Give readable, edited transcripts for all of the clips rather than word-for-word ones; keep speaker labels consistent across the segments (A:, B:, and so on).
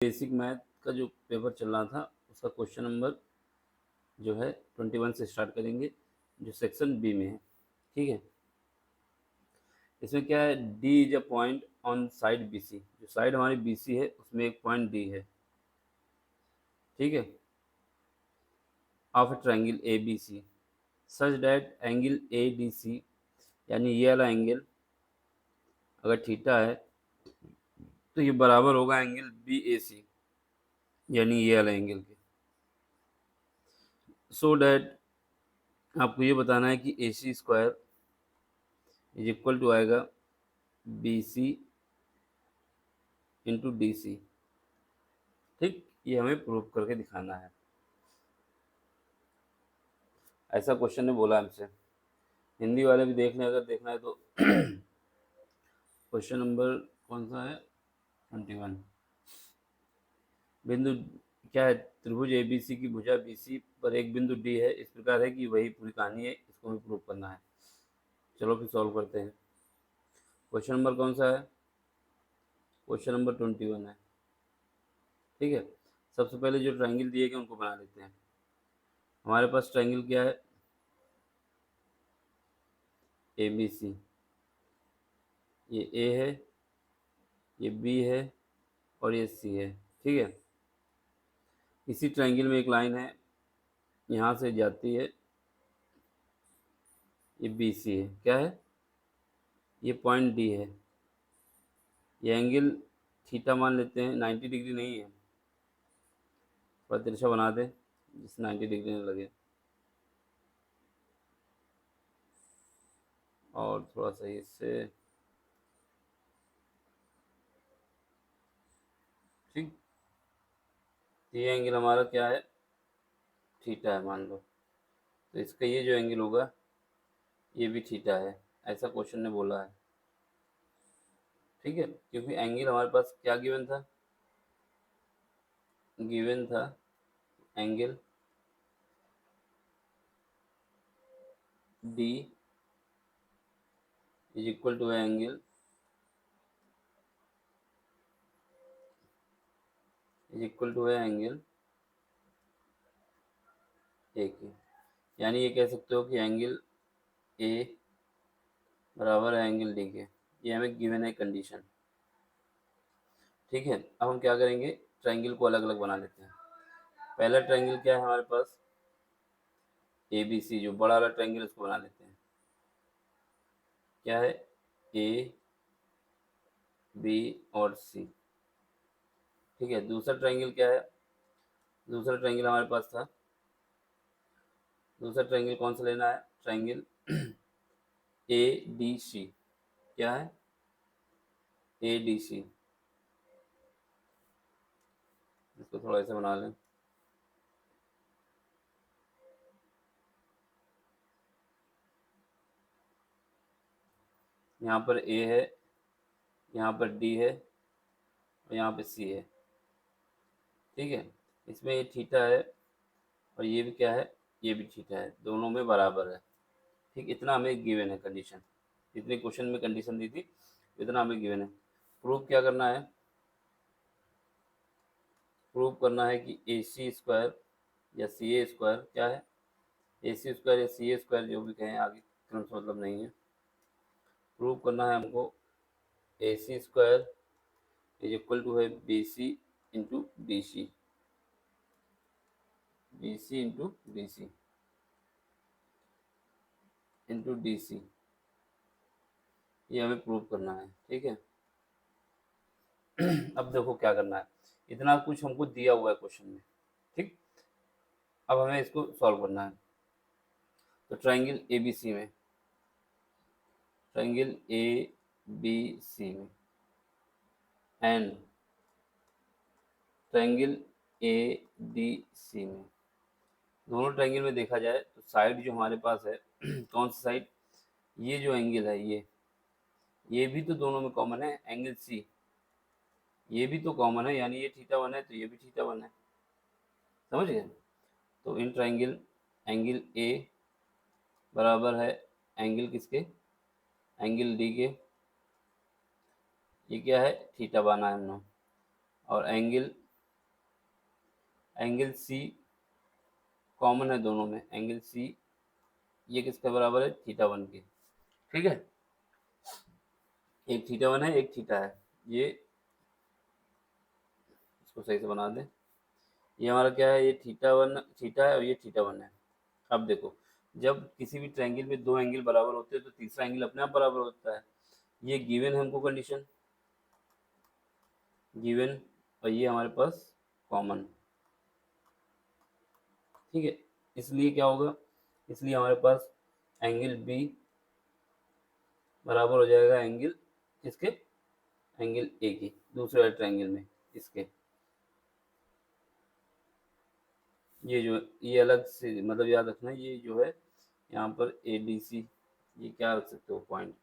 A: Basic math का जो paper चल रहा था उसका क्वेश्चन नंबर जो है 21 से स्टार्ट करेंगे, जो सेक्शन बी में है। ठीक है, इसमें क्या है, D is a point on side B C. जो साइड हमारी बी सी है उसमें एक पॉइंट डी है। ठीक है, of a triangle A B C such that angle A D C, यानी ये वाला एंगल अगर थीटा है तो ये बराबर होगा एंगल बी ए सी, यानी ये वाला एंगल के। सो डैट आपको ये बताना है कि A C square is equal to आएगा B C into D C. ठीक, ये हमें प्रूव करके दिखाना है। ऐसा क्वेश्चन ने बोला हमसे। हिंदी वाले भी देख लें अगर देखना है तो। क्वेश्चन नंबर कौन सा है, 21। बिंदु क्या है, त्रिभुज ए बी सी की भुजा बी सी पर एक बिंदु डी है, इस प्रकार है कि वही पूरी कहानी है, इसको हमें प्रूव करना है। चलो फिर सॉल्व करते हैं। क्वेश्चन नंबर कौन सा है, क्वेश्चन नंबर 21 है। ठीक है, सबसे पहले जो ट्रायंगल दिए गए उनको बना लेते हैं। हमारे पास ट्रायंगल क्या है, ए बी सी। ये ए है, ये बी है और ये सी है। ठीक है, इसी ट्रायंगल में एक लाइन है, यहाँ से जाती है, ये बी सी है। क्या है, ये पॉइंट डी है। ये एंगल थीटा मान लेते हैं, 90 डिग्री नहीं है, थोड़ा तिरछा बना दे जिससे 90 डिग्री न लगे, और थोड़ा सा इससे। ठीक, ये एंगल हमारा क्या है, थीटा है मान लो, तो इसका ये जो एंगल होगा ये भी थीटा है, ऐसा क्वेश्चन ने बोला है। ठीक है, क्योंकि एंगल हमारे पास क्या गिवन था, गिवन था angle D is equal to angle A के, यानी ये कह सकते हो कि एंगल ए बराबर है एंगल डी के। ये हमें गिवन है कंडीशन। ठीक है, अब हम क्या करेंगे, ट्रायंगल को अलग अलग बना लेते हैं। पहला ट्रायंगल क्या है हमारे पास, ए बी सी, जो बड़ा वाला ट्रायंगल उसको बना लेते हैं। क्या है, ए बी और सी। ठीक है, दूसरा ट्रायंगल क्या है, दूसरा ट्रायंगल हमारे पास था, दूसरा ट्रायंगल कौन सा लेना है, ट्रायंगल ए डी सी। क्या है, ए डी सी। इसको थोड़ा ऐसे बना लें। यहाँ पर ए है, यहाँ पर डी है और यहाँ पे सी है। ठीक है, इसमें ये थीटा है और ये भी क्या है, ये भी थीटा है, दोनों में बराबर है। ठीक, इतना हमें गिवन है कंडीशन, जितने क्वेश्चन में कंडीशन दी थी इतना हमें गिवन है। प्रूफ क्या करना है, प्रूव करना है कि ए सी स्क्वायर या सी ए स्क्वायर, क्या है, ए सी स्क्वायर या सी ए स्क्वायर जो भी कहें, आगे क्रम से मतलब नहीं है। प्रूव करना है हमको A C square is equal to है B C into D C, B C into D C into D C, ये हमें प्रूव करना है। ठीक है, अब देखो क्या करना है, इतना कुछ हमको दिया हुआ है क्वेश्चन में। ठीक, अब हमें इसको सॉल्व करना है। तो ट्रायंगल ए बी सी में, ट्रायंगल ए बी सी में and triangle A D C में, दोनों ट्रायंगल में देखा जाए तो साइड जो हमारे पास है कौन सी साइड, ये जो एंगल है ये भी तो दोनों में कॉमन है, एंगल सी, ये भी तो कॉमन है, यानी ये थीटा वन है तो ये भी थीटा वन है। समझ गए, तो इन ट्रायंगल एंगल ए बराबर है एंगल किसके, एंगल डी के, ये क्या है, थीटा बना है हमने, और एंगल एंगल सी कॉमन है दोनों में, एंगल सी ये किसके बराबर है, थीटा 1 के। ठीक है, एक थीटा 1 है, एक थीटा है, ये इसको सही से बना दें। ये हमारा क्या है, ये थीटा 1 थीटा है और ये थीटा 1 है। अब देखो, जब किसी भी ट्रायंगल में दो एंगल बराबर होते हैं तो तीसरा एंगल अपने आप बराबर होता है। ये गिवन है हमको कंडीशन, गिवन, और ये हमारे पास कॉमन। ठीक है, इसलिए क्या होगा, इसलिए हमारे पास एंगल बी बराबर हो जाएगा एंगल किसके, एंगल ए की, दूसरे वाले ट्रायंगल में इसके। ये जो ये अलग से मतलब याद रखना, ये जो है यहाँ पर ए डी सी, ये क्या रख सकते हो पॉइंट,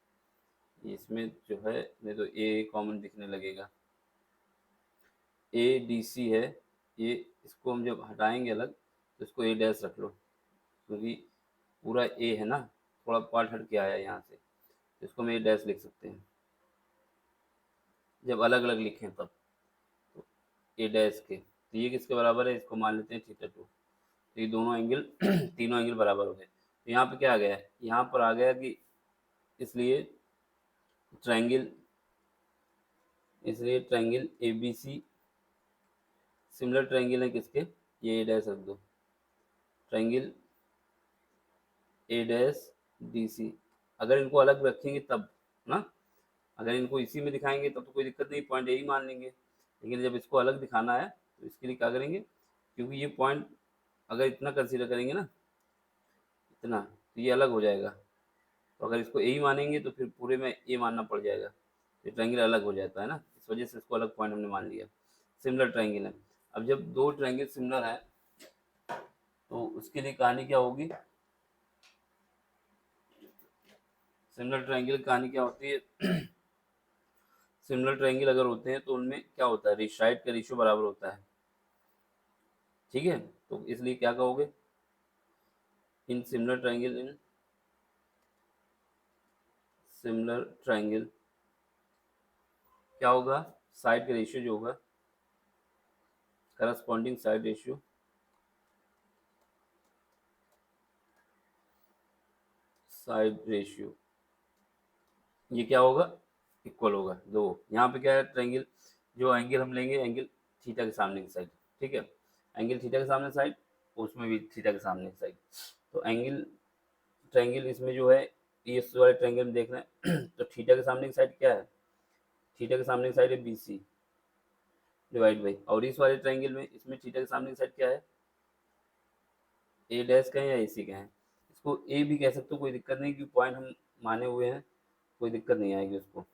A: इसमें जो है नहीं तो ए कॉमन दिखने लगेगा, ए डी सी है ये, इसको हम जब हटाएंगे अलग तो इसको ए डैश रख लो, क्योंकि पूरा ए है ना, थोड़ा पार्ट हट के आया है यहाँ से, तो इसको हम ए डैश लिख सकते हैं। जब अलग अलग लिखें तब तो ए डैश के, तो ये किसके बराबर है, इसको मान लेते हैं थीटा 2। तो ये दोनों एंगल तीनों एंगल बराबर हो गए। तो यहाँ पे क्या आ गया है, यहाँ पर आ गया कि इसलिए ट्रायंगल, इसलिए triangle A B C similar triangle है किसके, ये ए डैश रख दो, triangle A dash D C. अगर इनको अलग रखेंगे तब ना, अगर इनको इसी में दिखाएंगे तब तो कोई दिक्कत नहीं, पॉइंट ए ही मान लेंगे, लेकिन जब इसको अलग दिखाना है तो इसके लिए क्या करेंगे, क्योंकि ये पॉइंट अगर इतना कंसीडर करेंगे ना, इतना, तो ये अलग हो जाएगा। तो अगर इसको ए ही मानेंगे तो फिर पूरे में ए मानना पड़ जाएगा, तो ट्रायंगल अलग हो जाता है ना, इस वजह से इसको अलग पॉइंट हमने मान लिया। सिमिलर ट्रायंगल है, अब जब दो ट्रायंगल सिमिलर है तो उसके लिए कहानी क्या होगी, सिमिलर ट्रायंगल की कहानी क्या होती है सिमिलर ट्रायंगल अगर होते हैं तो उनमें क्या होता है, साइड का रेशियो बराबर होता है। ठीक है, तो इसलिए क्या कहोगे, in similar triangle, in similar triangle क्या होगा, साइड का रेशियो जो होगा, corresponding side ratio, side ratio ये क्या होगा, इक्वल होगा दो। यहाँ पे क्या है, ट्रायंगल जो एंगल हम लेंगे, एंगल थीटा के सामने की साइड, ठीक है, एंगल थीटा के सामने साइड, उसमें भी थीटा के सामने की साइड। तो एंगल ट्रायंगल इसमें जो है, इस वाले ट्रायंगल में देख रहे हैं तो थीटा के सामने की साइड क्या है, थीटा के सामने की साइड है बी सी डिवाइड बाई, और इस वाले ट्रायंगल में इसमें थीटा के सामने की साइड क्या है, ए डैश का है या ए सी का है, इसको ए भी कह सकते हो, कोई दिक्कत नहीं, क्योंकि पॉइंट हम माने हुए हैं, कोई दिक्कत नहीं आएगी उसको।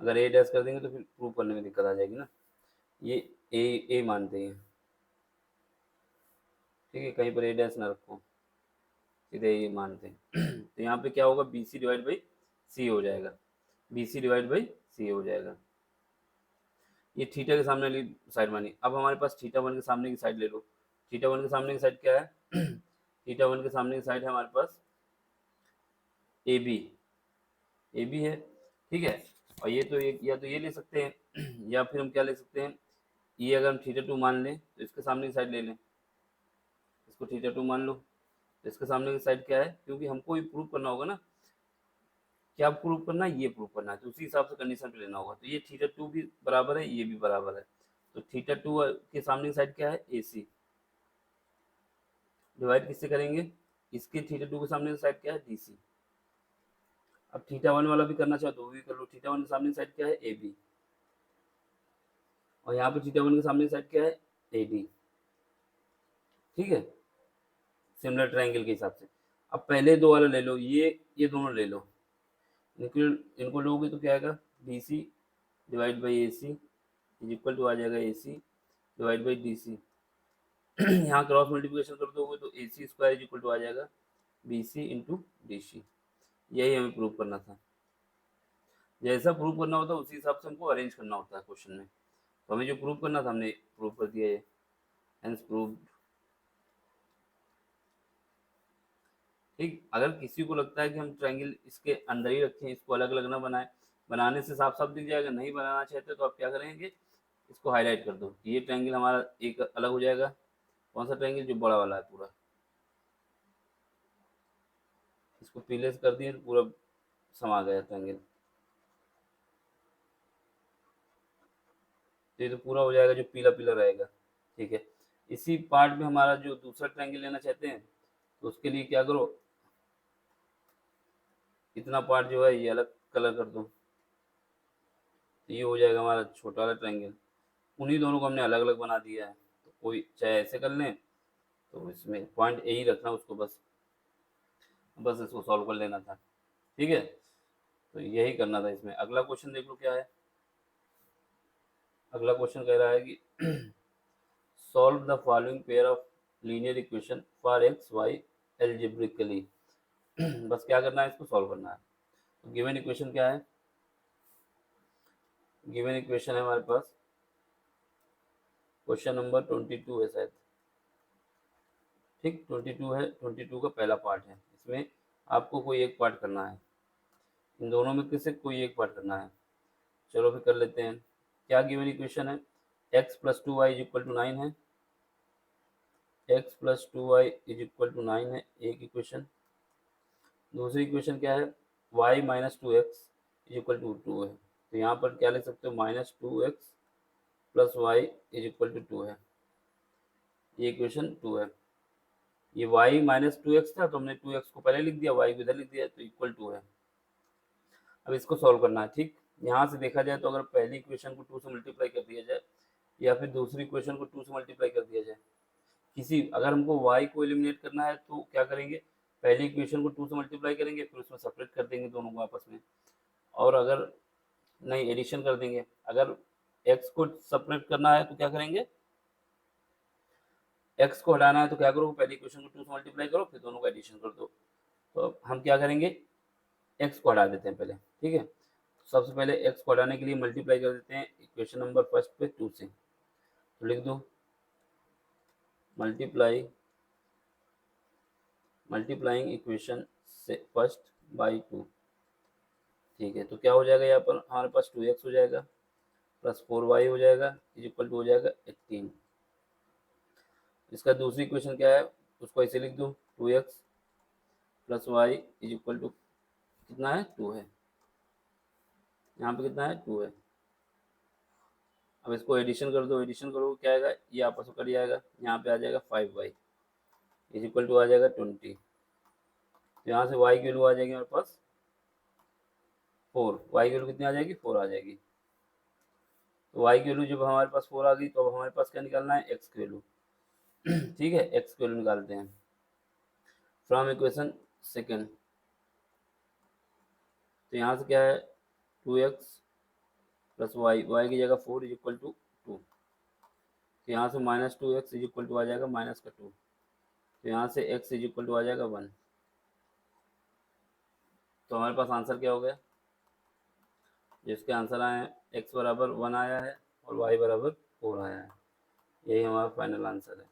A: अगर ए डैश कर देंगे तो फिर प्रूव करने में दिक्कत आ जाएगी ना, ये ए मानते हैं, ठीक है, कहीं पर ए डैश ना रखो, सीधे ए मानते हैं तो यहाँ पे क्या होगा, बी सी डिवाइड बाई सी हो जाएगा, बी सी डिवाइड बाई सी हो जाएगा। ये थीटा के सामने वाली साइड मानी। अब हमारे पास थीटा 1 के सामने की साइड ले लो, थीटा 1 के सामने की साइड क्या है थीटा 1 के सामने की साइड है हमारे पास ए बी, ए बी है, ठीक है, और ये तो एक, या तो ये ले सकते हैं या फिर हम क्या ले सकते हैं, ये अगर हम थीटा 2 मान लें तो इसके सामने की साइड ले लें, इसको थीटा 2 मान लो, तो इसके सामने की साइड क्या है, क्योंकि हमको ये प्रूव करना होगा ना, क्या प्रूव करना है, ये प्रूव करना है, तो उसी हिसाब से कंडीशन पे लेना होगा। तो ये थीटा 2 भी बराबर है, ये भी बराबर है, तो थीटा 2 के सामने की साइड क्या है, ए सी, डिवाइड किससे करेंगे, इसके थीटा 2 के सामने की साइड क्या है, डी सी। अब थीटा 1 वाला भी करना चाहो तो भी कर लो, थीटा 1 के सामने की साइड क्या है, ए बी, और यहाँ पे थीटा 1 के सामने की साइड क्या है, ए डी। ठीक है, सिमिलर ट्रायंगल के हिसाब से। अब पहले दो वाला ले लो, ये दोनों ले लो, इनको इनको लोगे तो क्या आएगा, B C divide by A C is equal to आ जाएगा A C divide by D C यहाँ क्रॉस मल्टीप्लिकेशन कर दोगे तो A C square is equal to आ जाएगा B C into D C. यही हमें प्रूव करना था, जैसा प्रूव करना होता है उसी हिसाब से हमको अरेंज करना होता है क्वेश्चन में। तो हमें जो प्रूव करना था हमने प्रूव कर दिया, ये हेंस प्रूव्ड। ठीक, अगर किसी को लगता है कि हम ट्रायंगल इसके अंदर ही रखें, इसको अलग अलग ना बनाए, बनाने से साफ साफ दिख जाएगा, नहीं बनाना चाहते तो आप क्या करेंगे, इसको हाईलाइट कर दो। ये ट्रायंगल हमारा एक अलग हो जाएगा। कौन सा ट्रायंगल? जो बड़ा वाला है पूरा। इसको पीले से कर दिए तो पूरा समा गया ट्रायंगल। तो ये तो पूरा हो जाएगा जो पीला पीला रहेगा। ठीक है, इसी पार्ट में हमारा जो दूसरा ट्रायंगल लेना चाहते हैं तो उसके लिए क्या करो, इतना पार्ट जो है ये अलग कलर कर दो। तो ये हो जाएगा हमारा छोटा वाला ट्रायंगल। उन्हीं दोनों को हमने अलग अलग बना दिया है। तो कोई चाहे ऐसे कर लें, तो इसमें पॉइंट यही रखना उसको, बस बस इसको सॉल्व कर लेना था। ठीक है, तो यही करना था इसमें। अगला क्वेश्चन देख लो क्या है। अगला क्वेश्चन कह रहा है कि solve the following pair of linear equation for X Y algebraically. बस क्या करना है, इसको सॉल्व करना है। तो गिवन इक्वेशन क्या है? गिवन इक्वेशन है हमारे पास, क्वेश्चन नंबर 22 है शायद। ठीक, 22 है। 22 का पहला पार्ट है। इसमें आपको कोई एक पार्ट करना है, इन दोनों में किसी कोई एक पार्ट करना है। चलो फिर कर लेते हैं। क्या गिवन इक्वेशन है? x plus 2y is equal to 9 है। x plus 2y is equal to 9 है एक इक्वेशन। दूसरी इक्वेशन क्या है? y minus 2x is equal to 2 है। तो यहाँ पर क्या लिख सकते हो? Minus 2x plus Y is equal to 2 है। ये इक्वेशन 2 है। ये y माइनस 2x था तो हमने 2x को पहले लिख दिया, y को इधर लिख दिया, तो इक्वल 2 है। अब इसको सॉल्व करना है। ठीक, यहाँ से देखा जाए तो अगर पहली इक्वेशन को 2 से मल्टीप्लाई कर दिया जाए या फिर दूसरी इक्वेशन को 2 से मल्टीप्लाई कर दिया जाए, किसी अगर हमको y को एलिमिनेट करना है तो क्या करेंगे? पहली इक्वेशन को 2 से मल्टीप्लाई करेंगे, फिर उसमें सेपरेट कर देंगे दोनों को आपस में। और अगर नहीं, एडिशन कर देंगे। अगर x को सेपरेट करना है तो क्या करेंगे? x को हटाना है तो क्या करो? पहली इक्वेशन को 2 से मल्टीप्लाई करो, फिर दोनों का एडिशन कर दो। तो हम क्या करेंगे? x को हटा देते हैं पहले। ठीक है, सबसे पहले x को हटाने के लिए मल्टीप्लाई कर देते हैं इक्वेशन नंबर फर्स्ट पे 2 से। तो लिख दो मल्टीप्लाइंग इक्वेशन से फर्स्ट बाई 2। ठीक है, तो क्या हो जाएगा? यहाँ पर हमारे पास 2x हो जाएगा प्लस 4y हो जाएगा इज इक्वल टू हो जाएगा 18। इसका दूसरी इक्वेशन क्या है? उसको ऐसे लिख दो 2x plus Y is equal to कितना है? 2 है। यहाँ पे कितना है? 2 है। अब इसको एडिशन कर दो। एडिशन करो क्या आएगा? ये आपस में कट जाएगा, यहाँ पे आ जाएगा 5y इज इक्वल टू आ जाएगा 20। तो यहाँ से y की वैल्यू आ जाएगी हमारे पास 4। y की वैल्यू कितनी आ जाएगी? 4 आ जाएगी। तो y की वैल्यू जब हमारे पास 4 आ गई तो अब हमारे पास क्या निकालना है? x की वैल्यू। ठीक है, x की वैल्यू निकालते हैं फ्रॉम इक्वेशन सेकेंड। तो यहाँ से क्या है? 2x प्लस वाई की जगह 4 इज इक्वल टू 2। तो यहाँ से minus 2x is equal to आ जाएगा माइनस का 2। तो यहाँ से x इज इक्वल टू आ जाएगा 1। तो हमारे पास आंसर क्या हो गया? जिसके आंसर आए हैं x बराबर 1 आया है और y बराबर 4 आया है। यही हमारा फाइनल आंसर है।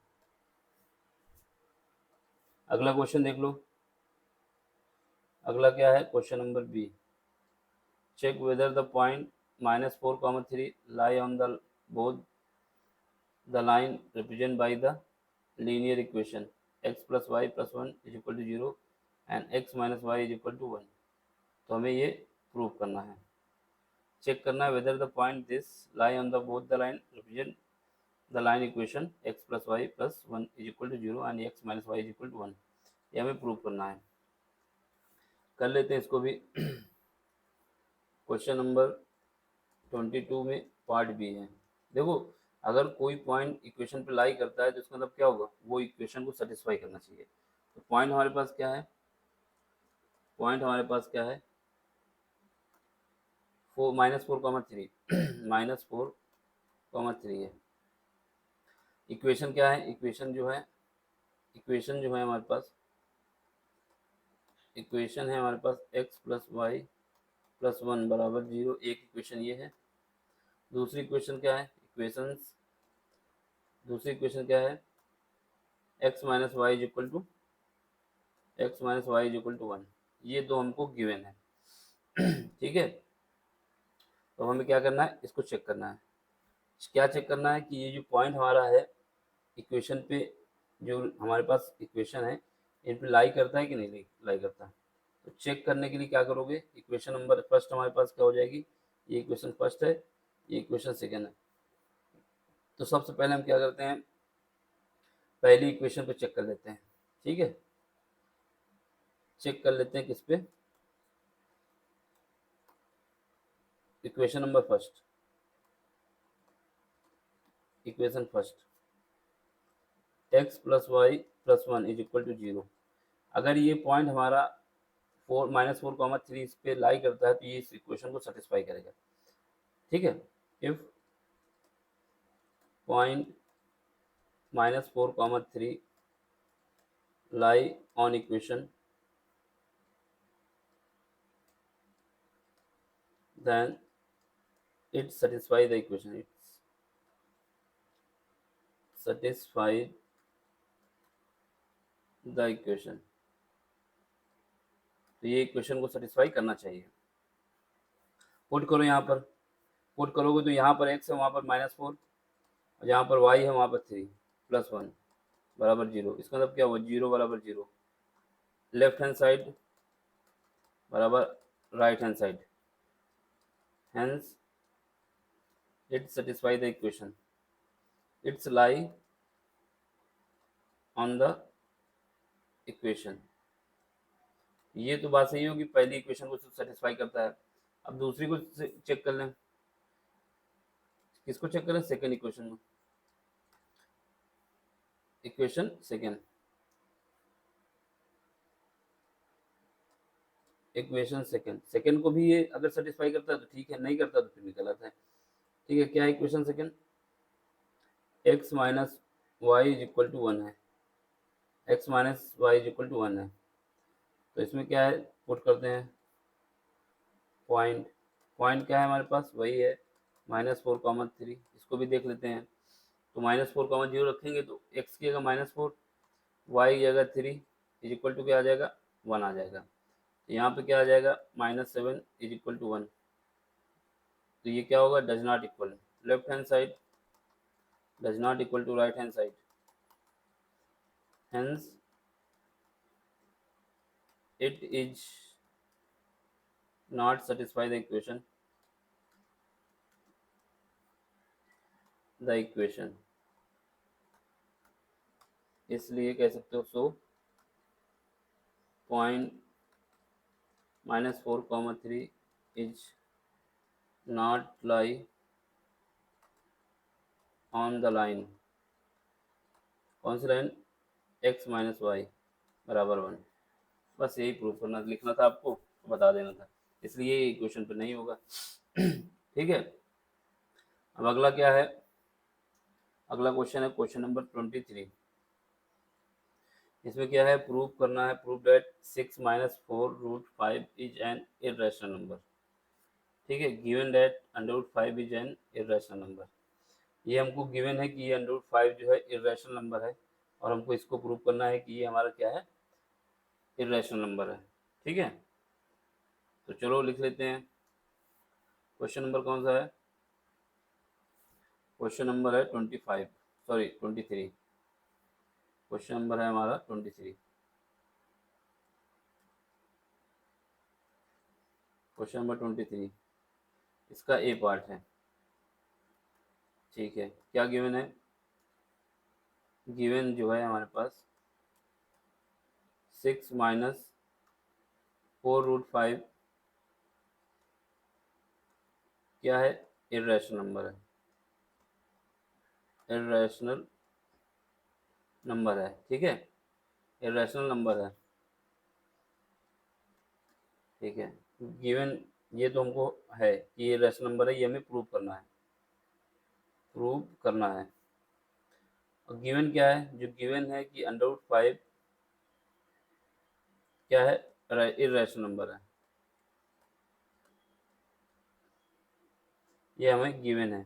A: अगला क्वेश्चन देख लो। अगला क्या है? Question number B. Check whether the point -4, 3 lie on the both the line represented by the linear equation x plus y plus 1 is equal to 0 and x minus y is equal to 1। तो हमें ये prove करना है, check करना है whether the point this lie on the both the line represent the line equation x plus Y plus 1 is equal to 0 and x minus Y is equal to 1। ये हमें prove करना है। कर लेते हैं इसको भी। क्वेश्चन नंबर 22 में पार्ट बी है। देखो, अगर कोई पॉइंट इक्वेशन पे लाई करता है तो इसका मतलब क्या होगा? वो इक्वेशन को सेटिस्फाई करना चाहिए। तो पॉइंट हमारे पास क्या है? पॉइंट हमारे पास क्या है? -4, 3 -4, 3 है। इक्वेशन क्या है? इक्वेशन जो है हमारे पास, इक्वेशन है हमारे पास x प्लस वाई प्लस 1 बराबर 0। एक इक्वेशन ये है। दूसरी इक्वेशन क्या है? दूसरी इक्वेशन क्या है? x minus Y is equal to 1। ये दो हमको गिवन है। ठीक है, तो हमें क्या करना है? इसको चेक करना है। क्या चेक करना है कि ये जो पॉइंट हमारा है इक्वेशन पे, जो हमारे पास इक्वेशन है इन पे लाई करता है कि नहीं लाई करता। तो चेक करने के लिए क्या करोगे, इक्वेशन नंबर फर्स्ट हमारे पास क्या हो जाएगी, ये इक्वेशन फर्स्ट है, ये इक्वेशन सेकेंड है। तो सबसे पहले हम क्या करते हैं, पहली इक्वेशन पे चेक कर लेते हैं। ठीक है, चेक कर लेते हैं किस पे, equation number first, equation first x plus Y plus one is equal to zero. अगर ये पॉइंट हमारा -4, 3 इस पे लाई करता है तो ये इस इक्वेशन को सेटिस्फाई करेगा। ठीक है, if point -4, 3 lie on equation, then it satisfy the equation, it satisfy the equation। तो ये इक्वेशन को सेटिस्फाई करना चाहिए। पुट करो, यहाँ पर पुट करोगे तो यहाँ पर x है, वहाँ पर -4, और जहाँ पर y है वहाँ पर 3 प्लस 1 बराबर 0। इसका मतलब क्या हुआ, 0 बराबर 0, लेफ्ट हैंड साइड बराबर right hand side, hence it satisfy the equation, it's lie on the equation। ये तो बात सही होगी, पहली इक्वेशन को सेटिस्फाई करता है। अब दूसरी को चेक कर लें, किसको चेक करें, सेकेंड इक्वेशन को, equation second, equation second, second को भी ये अगर सेटिस्फाई करता है तो ठीक है, नहीं करता तो फिर भी गलत है। ठीक है, क्या है equation second, x minus Y is equal to 1 है, x minus Y is equal to 1 है। तो इसमें क्या है, पुट करते हैं पॉइंट, पॉइंट क्या है हमारे पास, वही है -4, 3, इसको भी देख लेते हैं। तो -4, 0 रखेंगे तो x की जगह -4, y की जगह 3 इज इक्वल टू क्या आ जाएगा, 1 आ जाएगा। तो यहाँ पे क्या आ जाएगा, -7 इज इक्वल टू 1। तो ये क्या होगा, does not equal, left hand side does not equal to right hand side, hence it is not satisfy the equation, the equation। इसलिए कह सकते हो, so point -4, 3 is not lie on the line, कौन सी line, x minus Y बराबर 1। बस यही proof करना लिखना था आपको, बता देना था, इसलिए ये इक्वेशन पे नहीं होगा। ठीक है, अब अगला क्या है, अगला क्वेश्चन है क्वेश्चन नंबर 23। इसमें क्या है, प्रूफ करना है, proof that 6 - 4√5 is an irrational number. ठीक है, given that √5 is an irrational number. ये हमको गिवन है कि ये √5 जो है इरेशनल नंबर है, और हमको इसको प्रूव करना है कि ये हमारा क्या है, इरेशनल नंबर है। ठीक है, तो चलो लिख लेते हैं। क्वेश्चन नंबर कौन सा है, क्वेश्चन नंबर है 23। क्वेश्चन नंबर है हमारा 23। क्वेश्चन नंबर 23, इसका ए पार्ट है। ठीक है, क्या गिवन है, गिवन जो है हमारे पास 6 - 4√5 क्या है, इरेशनल नंबर है, इरेशनल नंबर है। ठीक है, इरेशनल नंबर है। ठीक है, गिवन ये तो हमको है कि ये इरेशनल नंबर है, ये हमें प्रूव करना है, प्रूव करना है। और गिवन क्या है, जो गिवन है कि √5 क्या है, इरेशनल नंबर है, ये हमें गिवन है।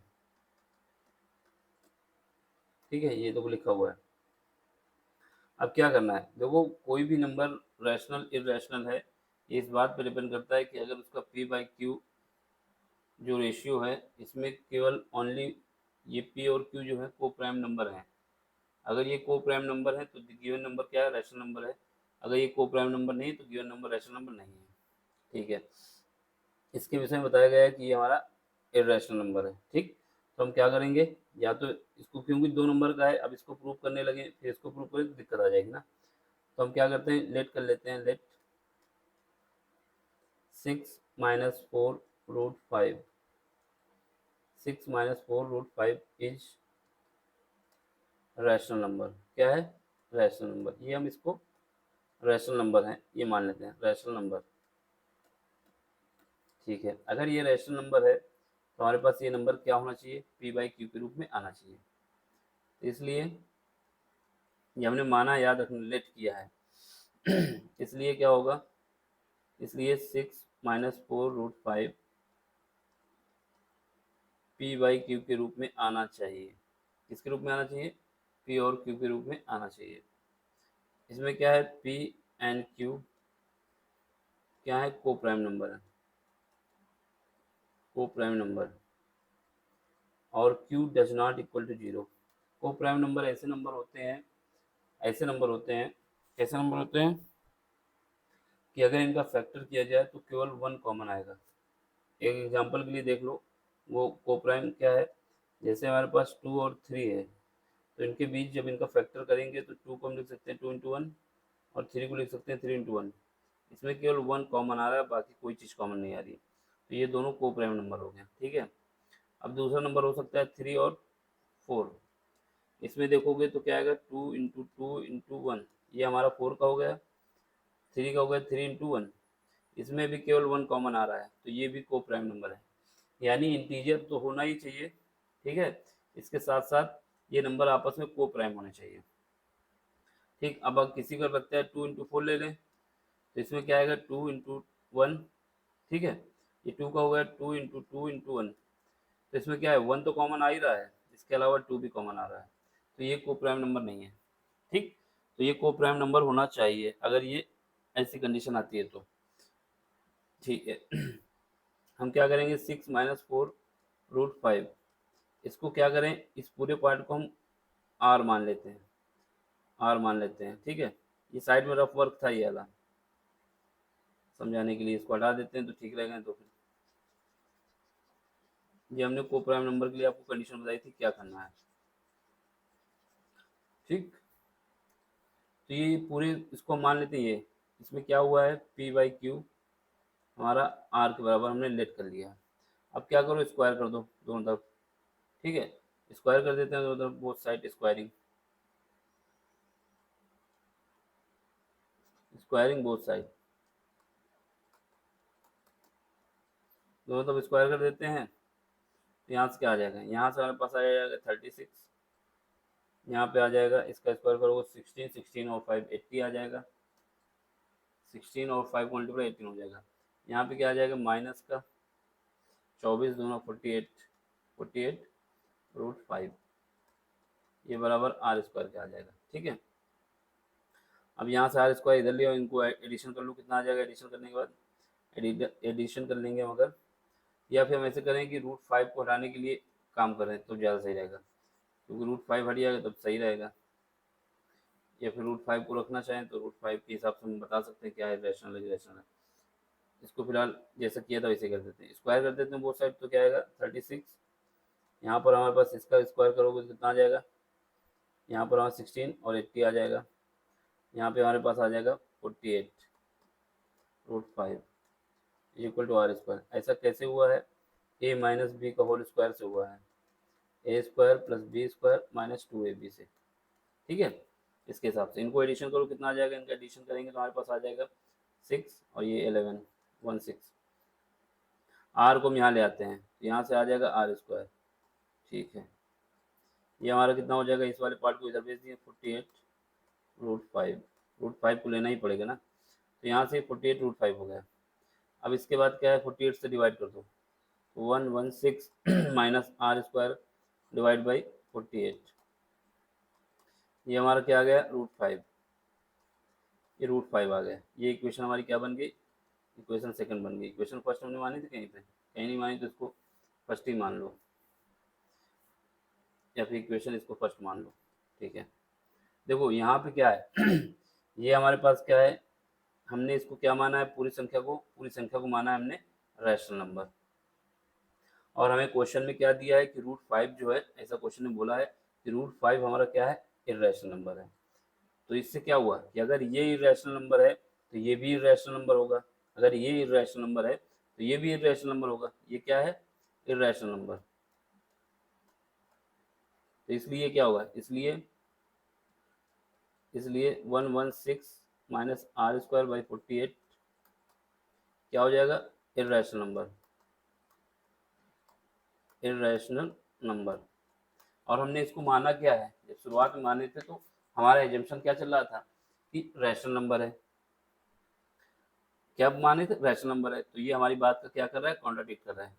A: ठीक है, ये तो लिखा हुआ है। अब क्या करना है, देखो कोई भी नंबर रैशनल इरेशनल है, ये इस बात पर डिपेंड करता है कि अगर उसका p/q जो रेशियो है, इसमें केवल ओनली ये पी और क्यू जो है को प्राइम नंबर हैं। अगर ये को प्राइम नंबर है तो गिवन नंबर क्या है, रैशनल नंबर है। अगर ये को प्राइम नंबर नहीं है तो गिवन नंबर रैशनल नंबर नहीं है। ठीक है, इसके विषय में बताया गया है कि ये हमारा इर्रेशनल नंबर है। ठीक, तो हम क्या करेंगे, या तो इसको, क्योंकि 2 नंबर का है, अब इसको प्रूव करने लगे फिर इसको प्रूव करें तो दिक्कत आ जाएगी ना। तो हम क्या करते हैं, लेट कर लेते हैं, let 6 minus 4 root 5, 6 minus 4 root 5 is rational number. क्या है, रैशनल नंबर। ये हम इसको रैशनल नंबर है ये मान लेते हैं, रैशनल नंबर। ठीक है, अगर ये रैशनल नंबर है तो हमारे पास ये नंबर क्या होना चाहिए, पी बाई क्यू के रूप में आना चाहिए। तो इसलिए ये हमने माना, याद रखना, लेट किया है इसलिए क्या होगा, इसलिए 6 minus 4 root 5 P by Q के रूप में आना चाहिए। किसके रूप में आना चाहिए, पी और क्यू के रूप में आना चाहिए। इसमें क्या है, पी एंड क्यू क्या है, को प्राइम नंबर है, को प्राइम नंबर, और Q does not equal to zero. Coprime number ऐसे नंबर होते हैं, ऐसे नंबर होते हैं, कैसे नंबर होते हैं कि अगर इनका फैक्टर किया जाए तो केवल 1 कॉमन आएगा। एक एग्जांपल के लिए देख लो, वो को प्राइम क्या है, जैसे हमारे पास 2 और 3 है, तो इनके बीच जब इनका फैक्टर करेंगे तो 2 को हम लिख सकते हैं 2 इंटू 1, और 3 को लिख सकते हैं 3 इंटू 1। इसमें केवल 1 कॉमन आ रहा है, बाकी कोई चीज़ कॉमन नहीं आ रही। तो ये दोनों को प्राइम नंबर हो गए। ठीक है, अब दूसरा नंबर हो सकता है 3 और 4। इसमें देखोगे तो क्या आएगा, 2 इंटू 1, ये हमारा 4 का हो गया, 3 का हो गया 3 इंटू 1। इसमें भी केवल 1 कॉमन आ रहा है, तो ये भी को प्राइम नंबर है। यानी इंटीजर तो होना ही चाहिए, ठीक है, इसके साथ साथ ये नंबर आपस में को प्राइम होने चाहिए। ठीक, अब अगर किसी को लगता है 2 इंटू 4 ले लें, तो इसमें क्या आएगा, 2 इंटू 1। ठीक है, ये 2 का हो गया 2 इंटू 1। तो इसमें क्या है, 1 तो कॉमन आ ही रहा है, इसके अलावा 2 भी कॉमन आ रहा है, तो ये को प्राइम नंबर नहीं है। ठीक, तो ये को प्राइम नंबर होना चाहिए अगर ये ऐसी कंडीशन आती है तो। ठीक है हम क्या करेंगे, 6 माइनस 4 रूट 5, इसको क्या करें, इस पूरे पार्ट को हम आर मान लेते हैं, आर मान लेते हैं। ठीक है, ये साइड में रफ वर्क था ये वाला, समझाने के लिए इसको हटा देते हैं तो ठीक रहेगा। तो फिर ये हमने को प्राइम नंबर के लिए आपको कंडीशन बताई थी क्या करना है। ठीक, तो ये पूरे इसको मान लेते हैं, ये इसमें क्या हुआ है, पी बाई क्यू हमारा आर के बराबर हमने लेट कर लिया। अब क्या करो, स्क्वायर कर दो दोनों तरफ। ठीक है, स्क्वायर कर देते हैं दोनों तरफ, both side squaring, squaring both side, दोनों तरफ स्क्वायर कर देते हैं। तो यहाँ से क्या आ जाएगा, यहाँ से हमारे पास आ जाएगा 36, यहाँ पे आ जाएगा, इसका स्क्वायर करोगे 16, 16 और 5 80 आ जाएगा, 16 और 5 मल्टीप्लाई 18 हो जाएगा। यहाँ पे क्या आ जाएगा, माइनस का 24 दूना 48, 48 रूट 5, ये बराबर आर स्क्वायर के आ जाएगा। ठीक है, अब यहाँ से आर स्क्वायर इधर लिया, इनको एडिशन कर लो, कितना आ जाएगा, एडिशन करने के बाद एडिशन कर लेंगे मगर, या फिर हम ऐसे करें कि रूट 5 को हटाने के लिए काम करें तो ज़्यादा सही रहेगा, क्योंकि रूट 5 हट जाएगा तब सही रहेगा। या फिर रूट 5 को रखना चाहें तो रूट 5 के हिसाब से हम बता सकते हैं क्या है, रैशनल है रैशनल है। इसको फिलहाल जैसा किया था वैसे कर देते हैं, स्क्वायर कर देते हैं बोथ साइड, तो क्या आएगा 36। यहाँ पर हमारे पास इसका स्क्वायर करोगे तो कितना आ जाएगा, यहाँ पर हमारा 16 और 80 आ जाएगा, यहाँ पे हमारे पास आ जाएगा 48 root 5 equal to R square. ऐसा कैसे हुआ है, ए माइनस बी का होल स्क्वायर से हुआ है, A square plus B square minus 2ab से। ठीक है, इसके हिसाब से इनको एडिशन करो, कितना आ जाएगा, इनका एडिशन करेंगे तो हमारे पास आ जाएगा 6 और ये 11, 16। आर को हम यहाँ ले आते हैं, तो यहाँ से आ जाएगा आर स्क्वायर। ठीक है, ये हमारा कितना हो जाएगा, इस वाले पार्ट को इधर भेज दिए, 48 रूट 5, रूट 5 को लेना ही पड़ेगा ना, तो यहाँ से 48 रूट 5 हो गया। अब इसके बाद क्या है, 48 से डिवाइड कर दो, 116 minus R square divide by 48, ये हमारा क्या आ गया, रूट 5, ये रूट 5 आ गया। ये इक्वेशन हमारी क्या बन गई, इक्वेशन सेकंड बन गई। इक्वेशन फर्स्ट हमने मानी थी कहीं पे, कहीं नहीं मानी तो इसको फर्स्ट ही मान लो। या फिर इक्वेशन इसको फर्स्ट मान लो, ठीक है। देखो यहाँ पे क्या है ये हमारे पास क्या है, हमने इसको क्या माना है, पूरी संख्या को माना है हमने रैशनल नंबर। और हमें क्वेश्चन में क्या दिया है कि √5 जो है, ऐसा क्वेश्चन में बोला है कि √5 हमारा क्या है, इर्रेशनल नंबर है। तो इससे क्या हुआ कि अगर ये इर्रेशनल नंबर है तो ये भी इर्रेशनल नंबर होगा, अगर ये इर्रेशनल नंबर है तो ये भी इर्रेशनल नंबर होगा। ये क्या है, इर्रेशनल नंबर। तो इसलिए क्या होगा, इसलिए 116 माइनस r²/48 क्या हो जाएगा, इर्रेशनल नंबर, इर्रेशनल नंबर। और हमने इसको माना क्या है, जब शुरुआत में माने थे तो हमारा एजम्पशन क्या चल रहा था कि रैशनल नंबर है। क्या माने थे, रैशनल नंबर है। तो ये हमारी बात का क्या कर रहा है, कॉन्ट्राडिक्ट कर रहा है,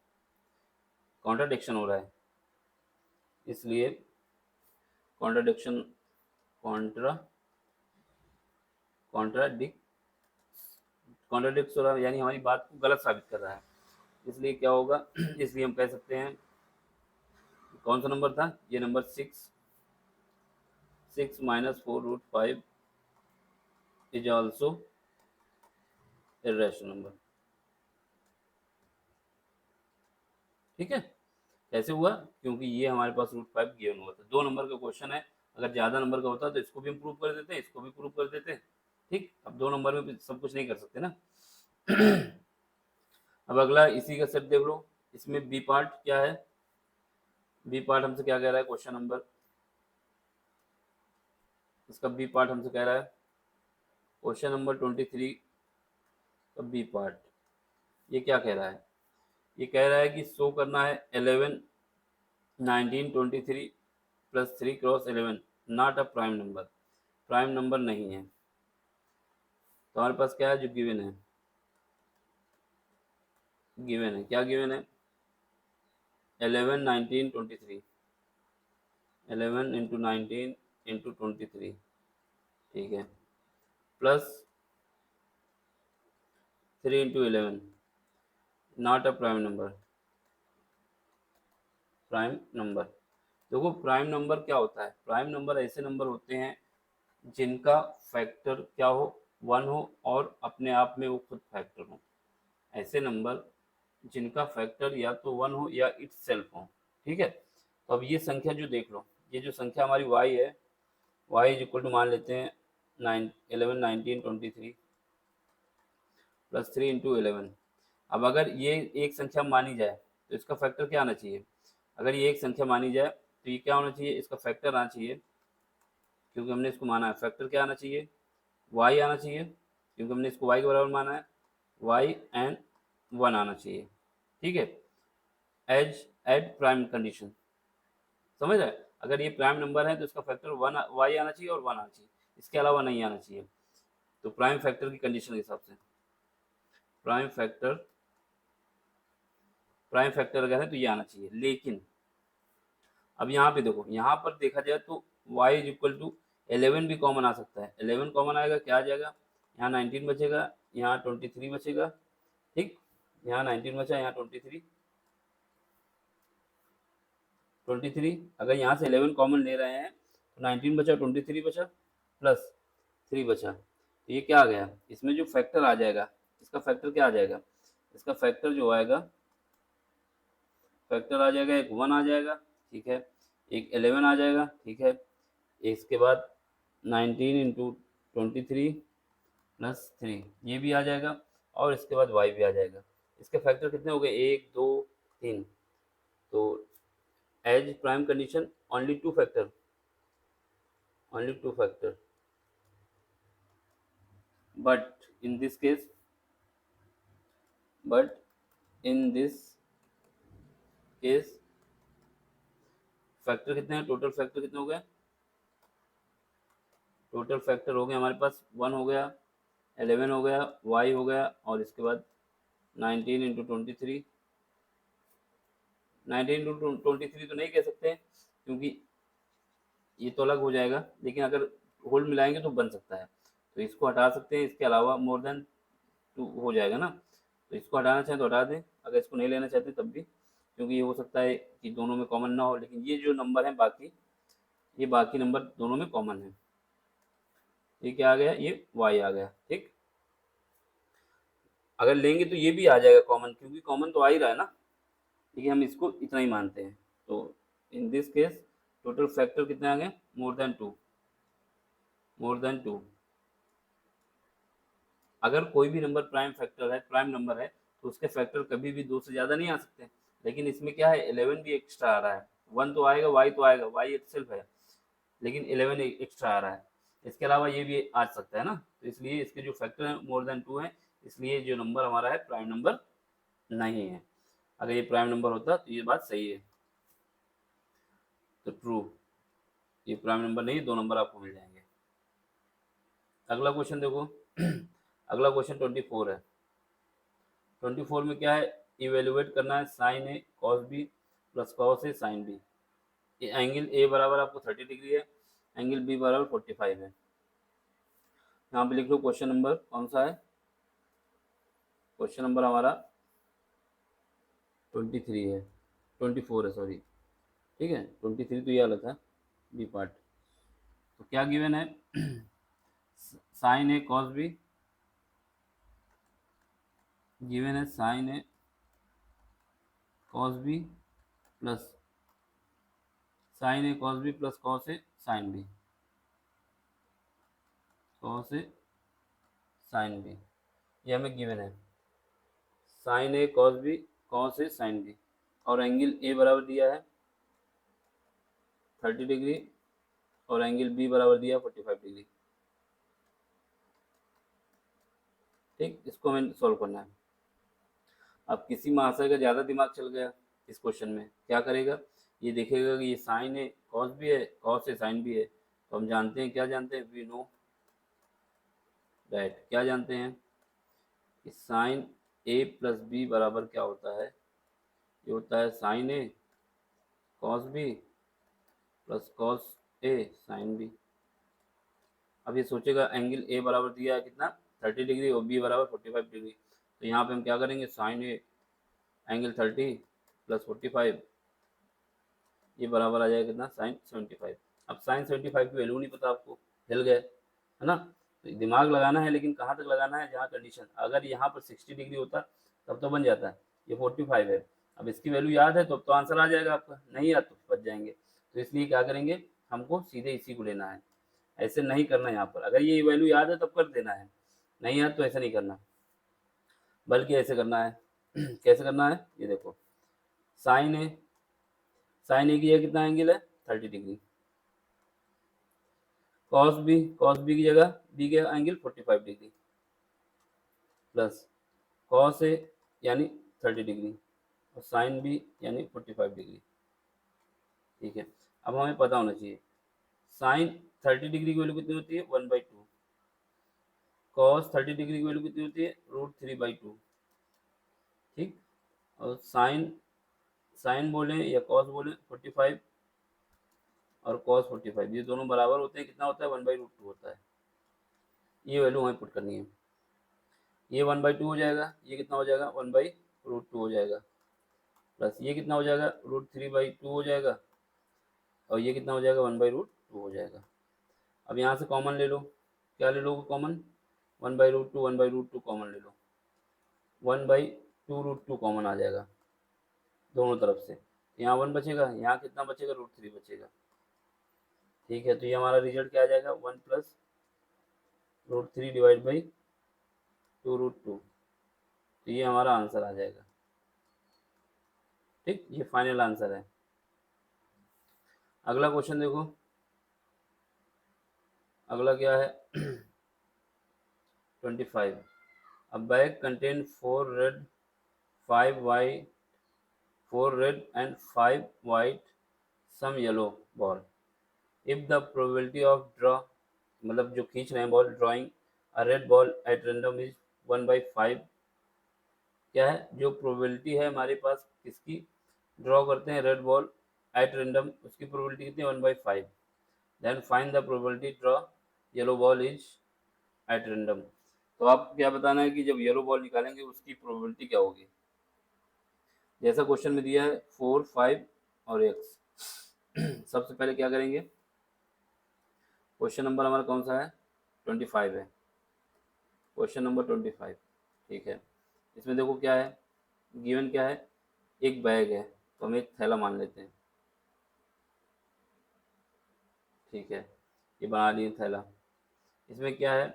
A: कॉन्ट्राडिक्शन हो रहा है। इसलिए कॉन्ट्राडिक्शन, कॉन्ट्राडिक्ट हो रहा है, यानी हमारी बात को गलत साबित कर रहा है। इसलिए क्या होगा इसलिए हम कह सकते हैं, कौन सा नंबर था ये, number 6 minus 4√5 is also irrational number. ठीक है, कैसे हुआ, क्योंकि ये हमारे पास √5 गिवन हुआ था। 2 नंबर का क्वेश्चन है, अगर ज़्यादा नंबर का होता तो इसको भी हम प्रूव कर देते, इसको भी प्रूव कर देते। ठीक, अब 2 नंबर में सब कुछ नहीं कर सकते ना अब अगला इसी का सेट देख लो, इसमें बी पार्ट क्या है, बी पार्ट हमसे क्या कह रहा है, क्वेश्चन नंबर, इसका बी पार्ट हमसे कह रहा है, क्वेश्चन नंबर 23 का बी पार्ट। ये क्या कह रहा है, ये कह रहा है कि शो करना है 11, 19, 23 + 3 × 11 not a prime number, prime number नहीं है। तो हमारे पास क्या है, जो गिवन है, क्या गिवन है, 11, 19, 23, 11 × 19 × 23, ठीक है, plus 3 × 11 not a prime number, prime number. देखो प्राइम नंबर क्या होता है, प्राइम नंबर ऐसे नंबर होते हैं जिनका फैक्टर क्या हो, 1 हो और अपने आप में वो खुद फैक्टर हो। ऐसे नंबर जिनका फैक्टर या तो 1 हो या इटसेल्फ हो। ठीक है, तो अब ये संख्या जो देख लो, ये जो संख्या हमारी y है, y इज इक्वल टू मान लेते हैं 11, 19, 23 + 3 × 11। अब अगर ये एक संख्या मानी जाए तो इसका फैक्टर क्या आना चाहिए, अगर ये एक संख्या मानी जाए तो ये क्या होना चाहिए, इसका फैक्टर आना चाहिए, क्योंकि हमने इसको माना है, फैक्टर क्या आना चाहिए, y आना चाहिए, क्योंकि हमने इसको y के बराबर माना है, y एंड 1 आना चाहिए। ठीक है, एट प्राइम कंडीशन, समझ रहे, अगर ये प्राइम नंबर है तो इसका फैक्टर 1 y आना चाहिए और 1 आना चाहिए, इसके अलावा नहीं आना चाहिए। तो प्राइम फैक्टर की कंडीशन के हिसाब से प्राइम फैक्टर अगर है तो ये आना चाहिए। लेकिन अब यहाँ पे देखो, यहाँ पर देखा जाए तो y इज इक्वल टू 11 भी कॉमन आ सकता है, 11 कॉमन आएगा, क्या आ जाएगा, यहाँ 19 बचेगा, यहाँ 23 बचेगा। ठीक, यहाँ 19 बचा, यहाँ 23 अगर यहाँ से 11 कॉमन ले रहे हैं तो 19 बचा, 23 बचा, प्लस 3 बचा, तो ये क्या आ गया, इसमें जो फैक्टर आ जाएगा, इसका फैक्टर क्या आ जाएगा, इसका फैक्टर जो आएगा, फैक्टर आ जाएगा, एक 1 आ जाएगा, ठीक है, एक 11 आ जाएगा, ठीक है, इसके बाद 19 × 23 + 3 ये भी आ जाएगा, और इसके बाद y भी आ जाएगा। इसके फैक्टर कितने हो गए, 1, 2, 3। तो as prime condition only two factor, but in this case factor कितने हैं, टोटल फैक्टर कितने हो गए, टोटल फैक्टर हो गए हमारे पास 1 हो गया, 11 हो गया, y हो गया, और इसके बाद 19 × 23, 19 × 23 तो नहीं कह सकते क्योंकि ये तो अलग हो जाएगा, लेकिन अगर होल मिलाएंगे तो बन सकता है, तो इसको हटा सकते हैं, इसके अलावा मोर देन 2 हो जाएगा ना, तो इसको हटाना चाहें तो हटा दें, अगर इसको नहीं लेना चाहते तब भी। क्योंकि ये हो सकता है कि दोनों में कॉमन ना हो, लेकिन ये जो नंबर है बाकी, ये बाकी नंबर दोनों में कॉमन है। ये क्या आ गया, ये y आ गया। ठीक, अगर लेंगे तो ये भी आ जाएगा कॉमन, क्योंकि कॉमन तो आ ही रहा है ना, लेकिन हम इसको इतना ही मानते हैं। तो in this case total factor कितने आ गए, मोर देन 2, मोर देन 2। अगर कोई भी नंबर प्राइम फैक्टर है, प्राइम नंबर है, तो उसके फैक्टर कभी भी 2 से ज़्यादा नहीं आ सकते। लेकिन इसमें क्या है, 11 भी एक्स्ट्रा आ रहा है। 1 तो आएगा, y तो आएगा, y इटसेल्फ है, लेकिन 11 एक्स्ट्रा आ रहा है। इसके अलावा ये भी आ सकता है ना, तो इसलिए इसके जो फैक्टर है मोर देन 2 है, इसलिए जो नंबर हमारा है प्राइम नंबर नहीं है। अगर ये प्राइम नंबर होता तो ये बात सही है, तो ट्रू, ये प्राइम नंबर नहीं, 2 नंबर आपको मिल जाएंगे। अगला क्वेश्चन देखो अगला क्वेश्चन 24 है। 24 में क्या है, इवेल्युएट करना है sine A cos B plus cos A sine B. Angle A बराबर आपको 30 डिग्री है, एंगल बी बराबर 45 है। यहाँ पे लिख लो क्वेश्चन नंबर कौन सा है, क्वेश्चन नंबर हमारा 23 है, 24 है सॉरी। ठीक है, 23 तो ये वाला था, बी पार्ट। तो क्या गिवन है, sine A cos B, given है sine A cos B plus sign A cos B plus cos A sine B, cos A sine B, ये हमें गिवन है। Sine A cos B, cos A sine B, और angle A बराबर दिया है 30 degree, और angle B बराबर दिया 45 डिग्री। ठीक, इसको हमें सॉल्व करना है। अब किसी महाशय का ज़्यादा दिमाग चल गया इस क्वेश्चन में, क्या करेगा, ये देखेगा कि ये साइन है कॉस भी है, कॉस है साइन भी है। तो हम जानते हैं, क्या जानते हैं, वी नो दैट, क्या जानते हैं कि साइन ए प्लस बी बराबर क्या होता है, ये होता है sine A cos B plus cos A sine B. अब ये सोचेगा एंगल ए बराबर दिया है कितना, 30 डिग्री, और बी बराबर 45 डिग्री। तो यहाँ पे हम क्या करेंगे, साइन ए एंगल 30 प्लस 45, ये बराबर आ जाएगा कितना, साइन 75। अब साइन 75 की वैल्यू नहीं पता आपको, हिल गए है ना। तो दिमाग लगाना है, लेकिन कहाँ तक लगाना है, जहाँ कंडीशन, अगर यहाँ पर 60 डिग्री होता तब तो बन जाता है, ये 45 है। अब इसकी वैल्यू याद है तो अब तो आंसर आ जाएगा आपका, नहीं याद तो बच जाएंगे। तो इसलिए क्या करेंगे, हमको सीधे इसी को लेना है, ऐसे नहीं करना। यहाँ पर अगर ये वैल्यू याद है तब कर देना है, नहीं याद तो ऐसा नहीं करना, बल्कि ऐसे करना है कैसे करना है, ये देखो, साइन ए, साइन ए की जगह कितना एंगल है, 30 डिग्री, कॉस बी की जगह बी के एंगल 45 डिग्री, प्लस कॉस ए यानी 30 डिग्री, और साइन बी यानी 45 डिग्री। ठीक है, अब हमें पता होना चाहिए साइन 30 डिग्री की वैल्यू कितनी होती है, 1/2, कॉस 30 डिग्री की वैल्यू कितनी होती है, √3/2। ठीक, और साइन साइन बोले या कॉस बोले 45, और कॉस 45, ये दोनों बराबर होते हैं, कितना होता है, 1/√2 होता है। ये वैल्यू हमें पुट करनी है, ये 1/2 हो जाएगा, ये कितना हो जाएगा, 1/√2 हो जाएगा, प्लस ये कितना हो जाएगा, √3/2 हो जाएगा, और ये कितना हो जाएगा, 1/√2 हो जाएगा। अब यहाँ से कॉमन ले लो, क्या ले लो कॉमन, 1/√2 कॉमन ले लो, 1/2√2 कॉमन आ जाएगा दोनों तरफ से। यहाँ 1 बचेगा, यहाँ कितना बचेगा, √3 बचेगा। ठीक है, तो ये हमारा रिजल्ट क्या आ जाएगा, 1 प्लस √3 डिवाइड बाई 2√2, तो ये हमारा आंसर आ जाएगा। ठीक, ये फाइनल आंसर है। अगला क्वेश्चन देखो, अगला क्या है 25। A bag contains 4 red and 5 white, some yellow ball. If the probability of draw, मतलब जो खींच रहे हैं ball, drawing a red ball at random is 1/5, क्या है जो प्रोबेबिलिटी है हमारे पास किसकी, ड्रॉ करते हैं रेड बॉल एट रेंडम, उसकी प्रोबेबिलिटी कितनी है, 1/5। Then find the probability draw yellow ball is at random. तो आप क्या बताना है कि जब येलो बॉल निकालेंगे उसकी प्रोबेबिलिटी क्या होगी। जैसा क्वेश्चन में दिया है 4, 5 और x। सबसे पहले क्या करेंगे, क्वेश्चन नंबर हमारा कौन सा है, 25 है, क्वेश्चन नंबर 25। ठीक है, इसमें देखो क्या है, गिवन क्या है, एक बैग है, तो हम एक थैला मान लेते हैं। ठीक है, ये बना लिए थैला। इसमें क्या है,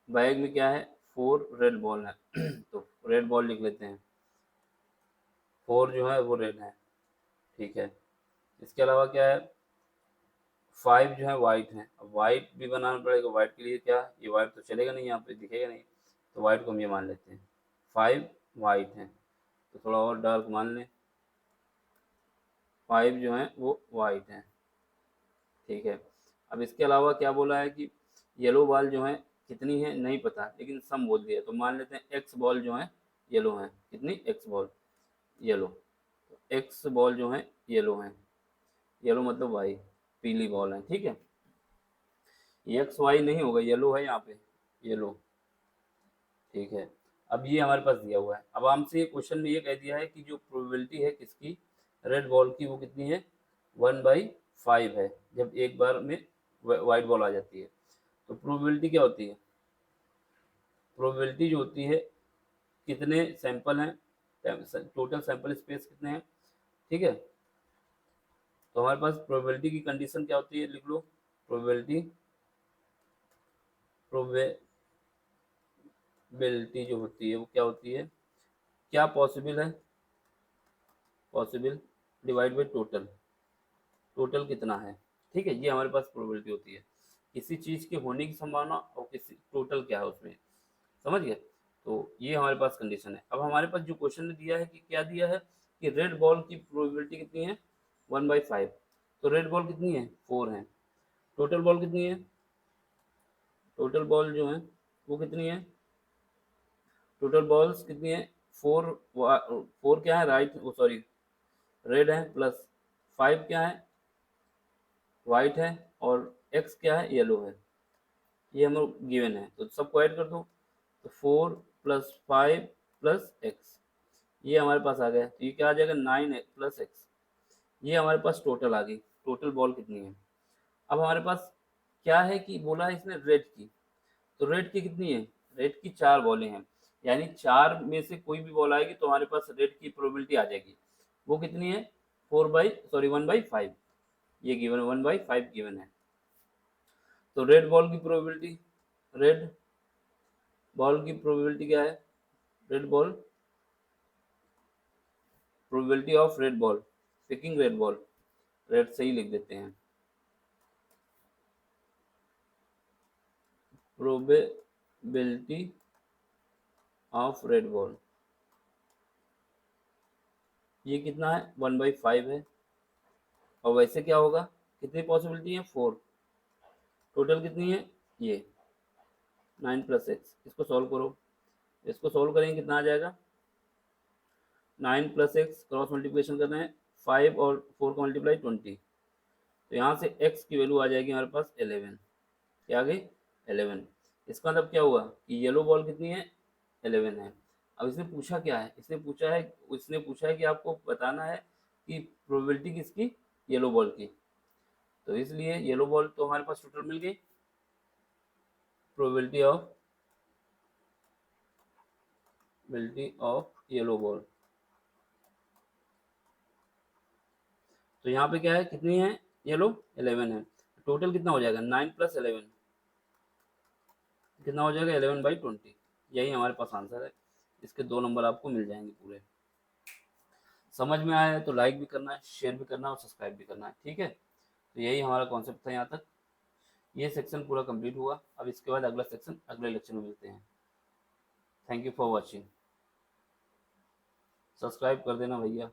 A: बैग में क्या है, 4 रेड बॉल है। तो रेड बॉल लिख लेते हैं, 4 जो है वो रेड है। ठीक है, इसके अलावा क्या है, 5 जो है वाइट है। अब वाइट भी बनाना पड़ेगा, वाइट के लिए क्या, ये वाइट तो चलेगा नहीं, यहाँ पे दिखेगा नहीं, तो वाइट को हम ये मान लेते हैं, 5 वाइट है। तो थोड़ा और डार्क मान लें, 5 जो है वो वाइट है। ठीक है, अब इसके अलावा क्या बोला है कि येलो बॉल जो है कितनी है नहीं पता, लेकिन सम बोल दिया, तो मान लेते हैं एक्स बॉल जो है येलो है। कितनी, x ball yellow, x ball जो है येलो है, येलो मतलब वाई, पीली बॉल है। ठीक है, एक्स वाई नहीं होगा, येलो है यहाँ पे, येलो। ठीक है, अब ये हमारे पास दिया हुआ है। अब हमसे ये क्वेश्चन में ये कह दिया है कि जो प्रोबेबिलिटी है किसकी, रेड बॉल की, वो कितनी है, 1/5 है, जब एक बार में वाइट बॉल आ जाती है। तो प्रोबेबिलिटी क्या होती है, प्रोबेबिलिटी जो होती है, कितने सैंपल हैं, टोटल सैंपल स्पेस कितने हैं। ठीक है, तो हमारे पास प्रोबेबिलिटी की कंडीशन क्या होती है, लिख लो, प्रोबेबिलिटी, प्रोबेबिलिटी जो होती है वो क्या होती है, क्या पॉसिबल है, possible divide by total, total कितना है। ठीक है, ये हमारे पास प्रोबेबिलिटी होती है, किसी चीज़ के होने की संभावना और किसी टोटल क्या है उसमें, समझ गए। तो ये हमारे पास कंडीशन है। अब हमारे पास जो क्वेश्चन ने दिया है कि क्या दिया है कि रेड बॉल की प्रोबेबिलिटी कितनी है, 1/5। तो रेड बॉल कितनी है, 4 है। टोटल बॉल कितनी है, टोटल बॉल जो है वो कितनी है, टोटल बॉल्स कितनी है, 4, 4 क्या है, राइट, वो सॉरी रेड है, प्लस 5 क्या है, वाइट है, और एक्स क्या है, येलो है। ये हम लोग गिवन है, तो सबको ऐड कर दो, तो 4 + 5 + x, ये हमारे पास आ गया। तो ये क्या आ जाएगा, 9 + x। ये हमारे पास टोटल आ गई, टोटल बॉल कितनी है। अब हमारे पास क्या है कि बोला है इसने रेड की, तो रेड की कितनी है, रेड की 4 बॉलें हैं, यानी 4 में से कोई भी बॉल आएगी तो हमारे पास रेड की प्रोबेबिलिटी आ जाएगी। वो कितनी है, 1/5, ये गिवन 1/5 गिवन है। तो रेड बॉल की प्रोबेबिलिटी, रेड बॉल की प्रोबेबिलिटी क्या है, red ball, probability of red ball, picking red ball, red से ही लिख देते हैं, प्रोबेबिलिटी ऑफ रेड बॉल, ये कितना है, 1/5 है। और वैसे क्या होगा, कितनी पॉसिबिलिटी है, 4, टोटल कितनी है, ये 9 + x। इसको सॉल्व करो, इसको सॉल्व करेंगे कितना आ जाएगा, 9 + x, क्रॉस मल्टीप्लिकेशन करना है, 5 और 4 का मल्टीप्लाई 20, तो यहाँ से x की वैल्यू आ जाएगी हमारे पास 11। क्या आ गई, 11। इसका मतलब क्या हुआ कि येलो बॉल कितनी है, 11 है। अब इसने पूछा क्या है, इसने पूछा है कि आपको बताना है कि प्रोबेबिलिटी किसकी, येलो बॉल की। तो इसलिए येलो बॉल तो हमारे पास टोटल मिल गई, प्रोबेबिलिटी ऑफ येलो बॉल। तो यहाँ पे क्या है, कितनी है, येलो 11 है। टोटल कितना हो जाएगा, 9 + 11 कितना हो जाएगा, 11/20। यही हमारे पास आंसर है, इसके 2 नंबर आपको मिल जाएंगे पूरे। समझ में आया है तो लाइक भी करना है, शेयर भी करना है और सब्सक्राइब भी करना है। ठीक है, तो यही हमारा कॉन्सेप्ट था यहाँ तक। ये सेक्शन पूरा कंप्लीट हुआ। अब इसके बाद अगला सेक्शन अगले लेक्चर में मिलते हैं। Thank you for watching, subscribe कर देना भैया।